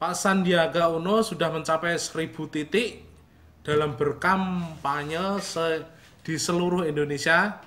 Pak Sandiaga Uno sudah mencapai 1000 titik dalam berkampanye di seluruh Indonesia.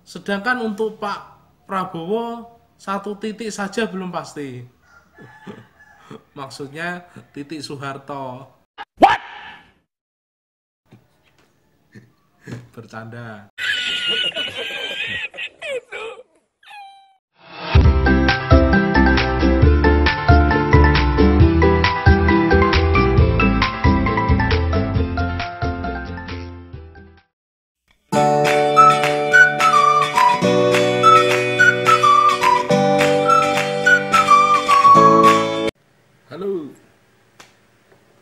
Sedangkan untuk Pak Prabowo 1 titik saja belum pasti. Maksudnya titik Soeharto. Bercanda. Halo,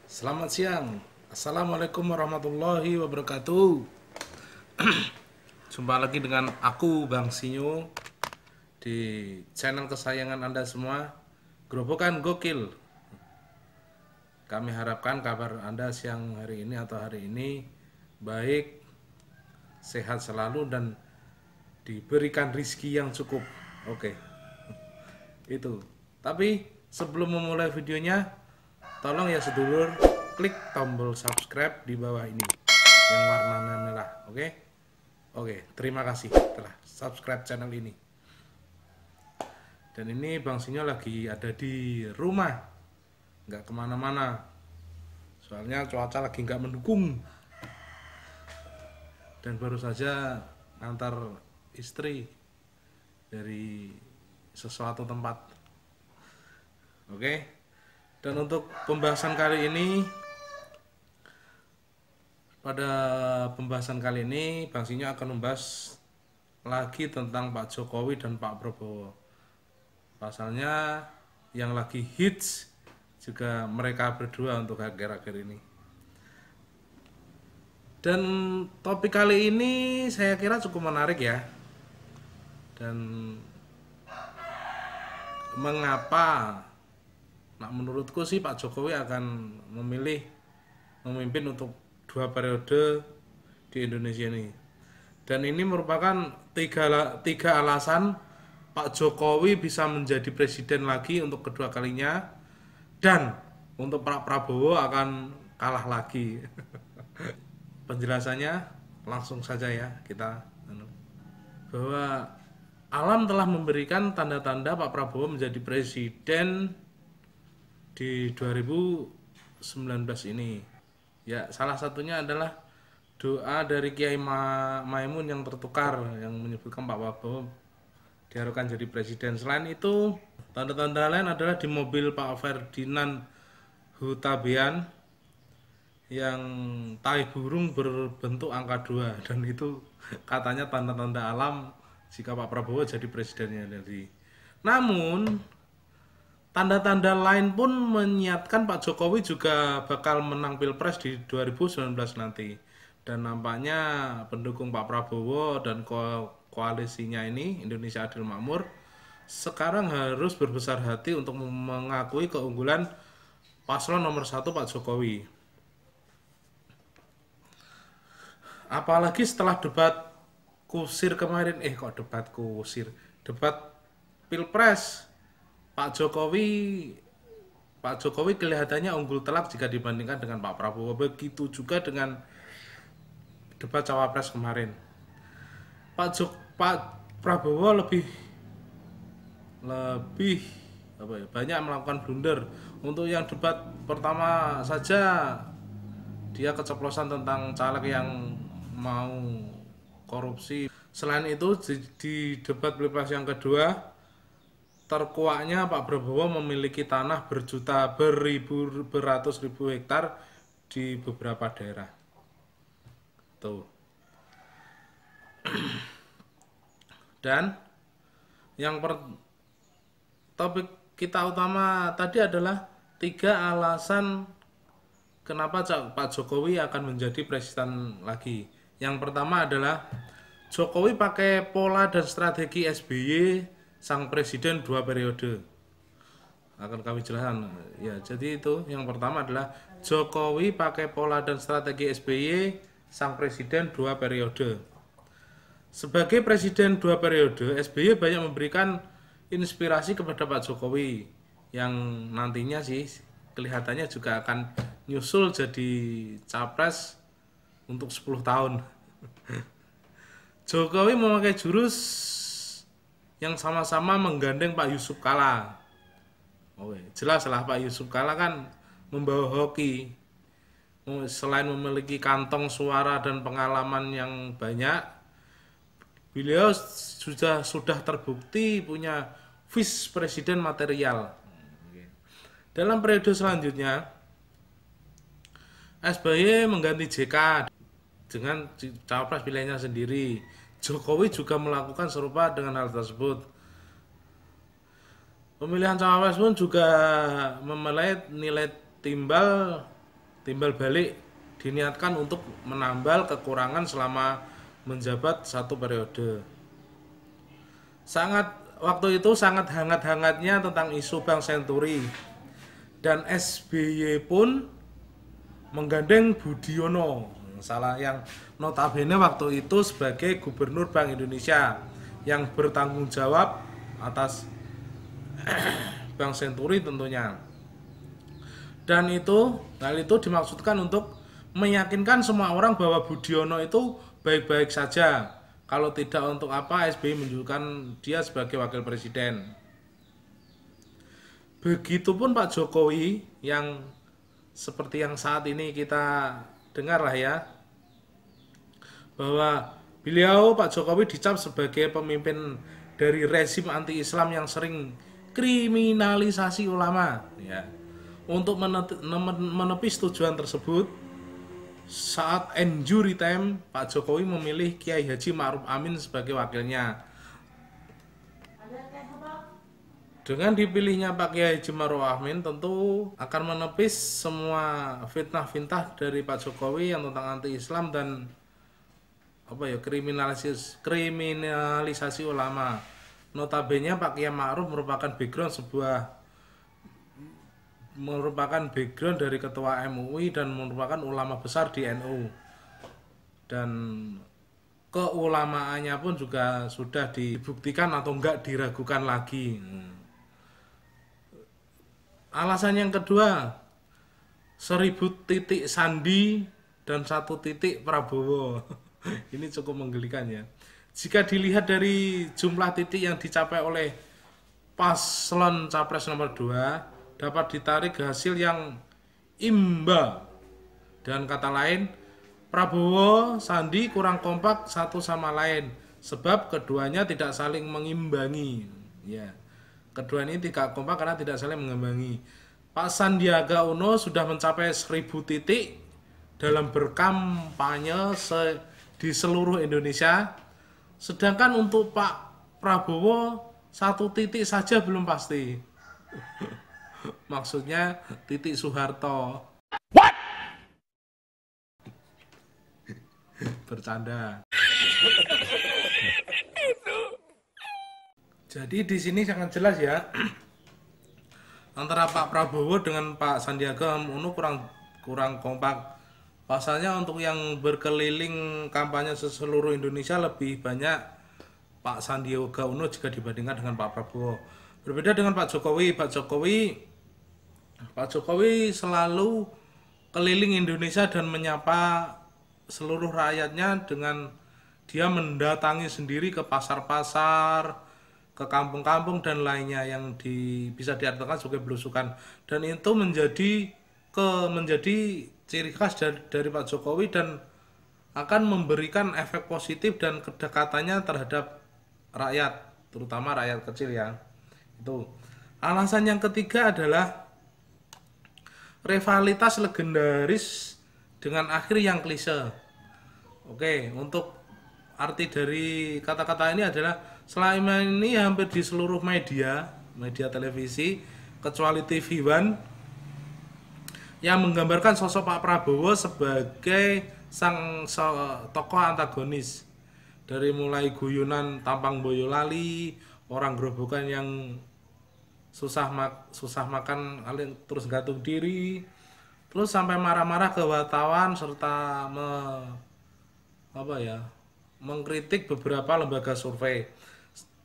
selamat siang. Assalamualaikum warahmatullahi wabarakatuh. Jumpa lagi dengan aku, Bang Sinyo, di channel kesayangan Anda semua, Gerobokan Gokil. Kami harapkan kabar Anda siang hari ini atau hari ini baik, sehat selalu, dan diberikan rizki yang cukup. Oke, itu. Tapi sebelum memulai videonya, tolong ya sedulur, klik tombol subscribe di bawah ini yang warnanya merah. Oke, terima kasih telah subscribe channel ini. Dan ini Bang Sinyo lagi ada di rumah, nggak kemana-mana, soalnya cuaca lagi nggak mendukung. Dan baru saja ngantar istri dari sesuatu tempat. Oke. Dan untuk pembahasan kali ini, pada pembahasan kali ini Bang Sinyo akan membahas lagi tentang Pak Jokowi dan Pak Prabowo. Pasalnya yang lagi hits juga mereka berdua untuk akhir-akhir ini. Dan topik kali ini saya kira cukup menarik ya. Dan mengapa? Nah, menurutku sih Pak Jokowi akan memilih memimpin untuk 2 periode di Indonesia ini. Dan ini merupakan tiga alasan Pak Jokowi bisa menjadi presiden lagi untuk kedua kalinya, dan untuk Pak Prabowo akan kalah lagi. Penjelasannya langsung saja ya, kita bahwa alam telah memberikan tanda-tanda Pak Prabowo menjadi presiden di 2019 ini. Ya, salah satunya adalah doa dari Kiai Maimun yang tertukar, yang menyebutkan Pak Prabowo diharapkan jadi presiden. Selain itu, tanda-tanda lain adalah di mobil Pak Ferdinand Hutabean yang tai burung berbentuk angka 2, dan itu katanya tanda-tanda alam jika Pak Prabowo jadi presidennya. Namun tanda-tanda lain pun menyiapkan Pak Jokowi juga bakal menang Pilpres di 2019 nanti. Dan nampaknya pendukung Pak Prabowo dan koalisinya ini, Indonesia Adil Makmur, sekarang harus berbesar hati untuk mengakui keunggulan paslon nomor 1 Pak Jokowi. Apalagi setelah debat kusir kemarin, debat Pilpres, Pak Jokowi kelihatannya unggul telak jika dibandingkan dengan Pak Prabowo. Begitu juga dengan debat Cawapres kemarin. Pak Prabowo lebih banyak melakukan blunder. Untuk yang debat pertama saja dia keceplosan tentang caleg yang mau korupsi. Selain itu di debat Pilpres yang kedua, terkuaknya Pak Prabowo memiliki tanah beratus ribu hektar di beberapa daerah. Tuh. Dan yang topik kita utama tadi adalah 3 alasan kenapa Pak Jokowi akan menjadi presiden lagi. Yang pertama adalah Jokowi pakai pola dan strategi SBY sang presiden 2 periode. Akan kami jelaskan ya. Jadi itu yang pertama adalah Jokowi pakai pola dan strategi SBY sang presiden 2 periode. Sebagai presiden 2 periode, SBY banyak memberikan inspirasi kepada Pak Jokowi yang nantinya sih kelihatannya juga akan nyusul jadi capres untuk 10 tahun. Jokowi memakai jurus yang sama-sama menggandeng Pak Yusuf Kalla. Oke, jelas lah Pak Yusuf Kalla kan membawa hoki. Selain memiliki kantong suara dan pengalaman yang banyak, beliau sudah terbukti punya vice presiden material. Dalam periode selanjutnya, SBY mengganti JK dengan cawapres pilihannya sendiri. Jokowi juga melakukan serupa dengan hal tersebut. Pemilihan cawapres pun juga memilih nilai timbal balik diniatkan untuk menambal kekurangan selama menjabat satu periode. Waktu itu sangat hangat-hangatnya tentang isu Bank Senturi, dan SBY pun menggandeng Budiono, salah yang notabene waktu itu sebagai Gubernur Bank Indonesia yang bertanggung jawab atas Bank Senturi tentunya. Dan hal itu dimaksudkan untuk meyakinkan semua orang bahwa Budiono itu baik-baik saja. Kalau tidak, untuk apa SBY menunjukkan dia sebagai wakil presiden. Begitupun Pak Jokowi yang seperti yang saat ini kita dengar lah ya, bahwa beliau Pak Jokowi dicap sebagai pemimpin dari rezim anti-Islam yang sering kriminalisasi ulama ya. Untuk menepis tujuan tersebut, saat injury time, Pak Jokowi memilih Kiai Haji Ma'ruf Amin sebagai wakilnya. Dengan dipilihnya Pak Kiai Haji Ma'ruf Amin tentu akan menepis semua fitnah-fitnah dari Pak Jokowi yang tentang anti-Islam dan kriminalisasi ulama. Notabene Pak Kiai Ma'ruf merupakan background dari ketua MUI dan merupakan ulama besar di NU, dan keulamaannya pun juga sudah dibuktikan atau enggak diragukan lagi. Alasan yang kedua, 1000 titik Sandi dan 1 titik Prabowo. Ini cukup menggelikan ya. Jika dilihat dari jumlah titik yang dicapai oleh paslon capres nomor 2, dapat ditarik hasil yang imbang. Dan kata lain, Prabowo Sandi kurang kompak satu sama lain, sebab keduanya tidak saling mengimbangi. Ya, kedua ini tidak kompak karena tidak saling mengimbangi. Pak Sandiaga Uno sudah mencapai 1000 titik dalam berkampanye di seluruh Indonesia, sedangkan untuk Pak Prabowo 1 titik saja belum pasti. Maksudnya titik Soeharto. What? Bercanda. Jadi di sini sangat jelas ya, antara Pak Prabowo dengan Pak Sandiaga Uno kurang kompak. Pasalnya untuk yang berkeliling kampanye seluruh Indonesia lebih banyak Pak Sandiaga Uno jika dibandingkan dengan Pak Prabowo. Berbeda dengan Pak Jokowi. Pak Jokowi selalu keliling Indonesia dan menyapa seluruh rakyatnya dengan dia mendatangi sendiri ke pasar-pasar, ke kampung-kampung dan lainnya yang bisa diartikan sebagai belusukan. Dan itu menjadi ciri khas dari Pak Jokowi dan akan memberikan efek positif dan kedekatannya terhadap rakyat, terutama rakyat kecil ya. Itu. Alasan yang ketiga adalah rivalitas legendaris dengan akhir yang klise. Oke, untuk arti dari kata-kata ini adalah selama ini hampir di seluruh media televisi kecuali TV One yang menggambarkan sosok Pak Prabowo sebagai sang tokoh antagonis. Dari mulai guyonan tampang Boyolali, orang gerobokan yang susah makan terus gantung diri, terus sampai marah-marah ke wartawan serta mengkritik beberapa lembaga survei.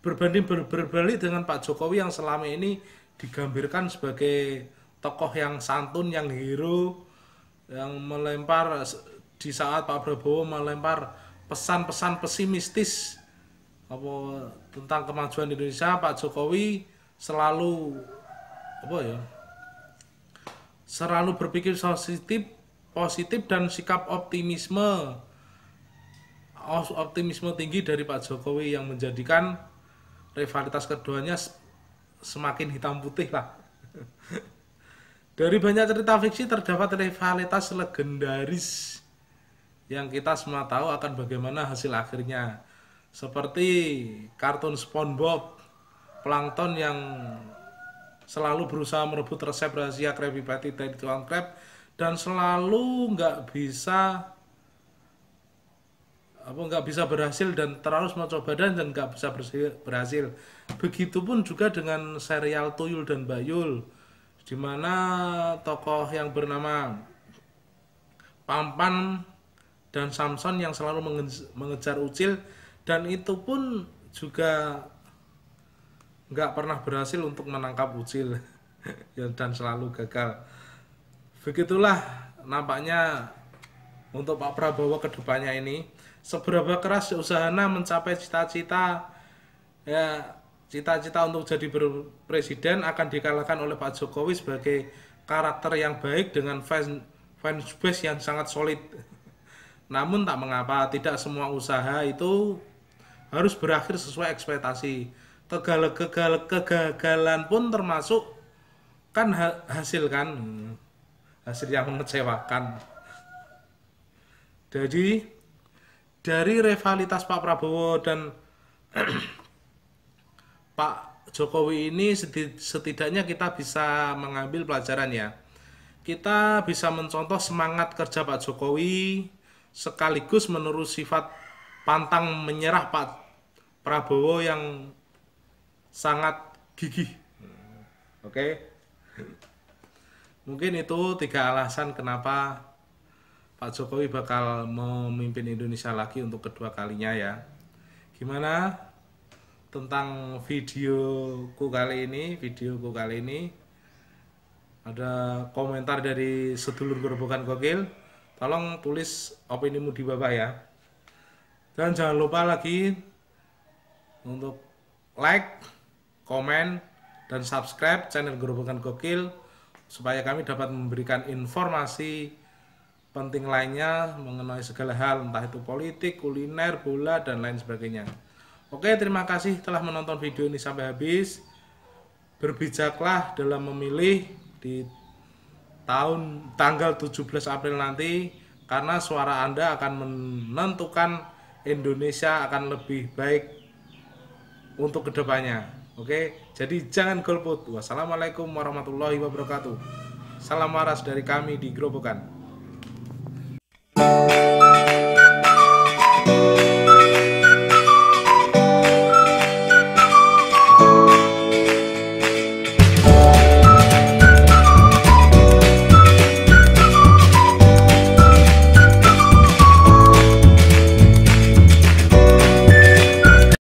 Berbanding berbalik dengan Pak Jokowi yang selama ini digambirkan sebagai tokoh yang santun, yang hero, yang melempar di saat Pak Prabowo melempar pesan-pesan pesimistis apa tentang kemajuan Indonesia, Pak Jokowi selalu apa ya? Selalu berpikir positif dan sikap optimisme tinggi dari Pak Jokowi yang menjadikan rivalitas keduanya semakin hitam putih lah. Dari banyak cerita fiksi terdapat rivalitas legendaris yang kita semua tahu akan bagaimana hasil akhirnya. Seperti kartun SpongeBob, plankton yang selalu berusaha merebut resep rahasia Krabby Patty dari tukang crab dan selalu nggak bisa berhasil dan terus mencoba dan nggak bisa berhasil. Begitupun juga dengan serial Tuyul dan Bayul, di mana tokoh yang bernama Pampan dan Samson yang selalu mengejar Ucil dan itu pun juga nggak pernah berhasil untuk menangkap Ucil dan selalu gagal. Begitulah nampaknya untuk Pak Prabowo kedepannya ini. Seberapa keras usahanya mencapai cita-cita untuk jadi presiden akan dikalahkan oleh Pak Jokowi sebagai karakter yang baik dengan fansbase yang sangat solid. Namun tak mengapa, tidak semua usaha itu harus berakhir sesuai ekspektasi. Kegagalan pun termasuk kan hasil yang mengecewakan. Jadi dari rivalitas Pak Prabowo dan Pak Jokowi ini setidaknya kita bisa mengambil pelajaran ya. Kita bisa mencontoh semangat kerja Pak Jokowi sekaligus meniru sifat pantang menyerah Pak Prabowo yang sangat gigih. Oke. Mungkin itu 3 alasan kenapa Pak Jokowi bakal memimpin Indonesia lagi untuk kedua kalinya ya. Gimana tentang videoku kali ini? Ada komentar dari sedulur Gerobokan Gokil. Tolong tulis opinimu di bawah ya. Dan jangan lupa lagi untuk like, komen, dan subscribe channel Gerobokan Gokil supaya kami dapat memberikan informasi penting lainnya mengenai segala hal, entah itu politik, kuliner, bola, dan lain sebagainya. Oke, terima kasih telah menonton video ini sampai habis. Berbijaklah dalam memilih di tanggal 17 April nanti, karena suara Anda akan menentukan Indonesia akan lebih baik untuk kedepannya. Oke, jadi jangan golput. Wassalamualaikum warahmatullahi wabarakatuh. Salam waras dari kami di Gerobokan.